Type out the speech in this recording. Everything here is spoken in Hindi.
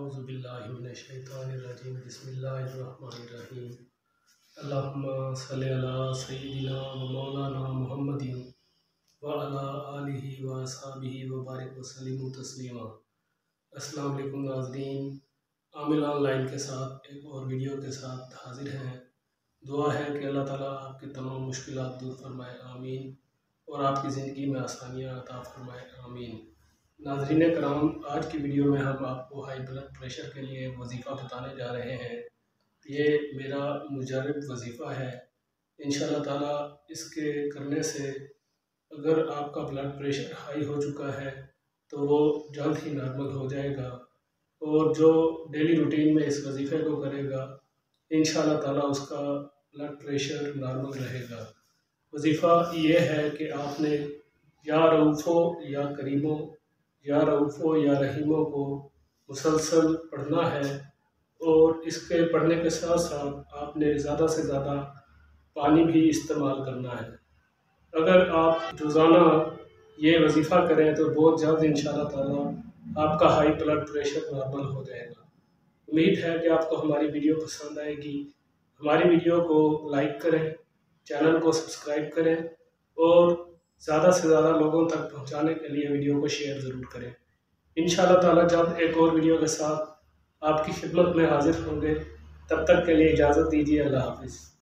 औज़ुबिल्लाहिमिनश्शैतानिर्रजीम बिस्मिल्लाहिर्रहमानिर्रहीम अल्लाहुम्मा सल्लि अला सय्यिदिना व मौलाना मुहम्मदिन व अला आलिहि व अस्हाबिहि व बारिक व सल्लिमु तस्लीमा। अस्सलाम वालेकुम नाज़रीन, आमिल ऑनलाइन के साथ एक और वीडियो के साथ हाजिर हैं। दुआ है कि अल्लाह ताला आपकी तमाम मुश्किलात दूर फरमाए, आमीन, और आपकी ज़िंदगी में आसानियाँ अता फरमाए, आमीन। नाज़रीन कराम, आज की वीडियो में हम आपको हाई ब्लड प्रेशर के लिए एक वजीफ़ा बताने जा रहे हैं। ये मेरा मुजर्रब वजीफ़ा है। इंशाअल्लाह ताला इसके करने से अगर आपका ब्लड प्रेशर हाई हो चुका है तो वो जल्द ही नॉर्मल हो जाएगा, और जो डेली रूटीन में इस वजीफ़े को करेगा इंशाअल्लाह ताला उसका ब्लड प्रेशर नॉर्मल रहेगा। वजीफ़ा ये है कि आपने या रऊफ़ो या करीमो, या रऊफ़ो या रहीमो को मुसलसल पढ़ना है, और इसके पढ़ने के साथ साथ आपने ज़्यादा से ज़्यादा पानी भी इस्तेमाल करना है। अगर आप रोज़ाना ये वजीफ़ा करें तो बहुत जल्द इंशाअल्लाह ताला आपका हाई ब्लड प्रेशर नॉर्मल हो जाएगा। उम्मीद है कि आपको हमारी वीडियो पसंद आएगी। हमारी वीडियो को लाइक करें, चैनल को सब्सक्राइब करें, और ज़्यादा से ज़्यादा लोगों तक पहुंचाने के लिए वीडियो को शेयर ज़रूर करें। इंशाअल्लाह ताला जल्द एक और वीडियो के साथ आपकी खिदमत में हाजिर होंगे। तब तक के लिए इजाज़त दीजिए। अल्लाह हाफ़िज़।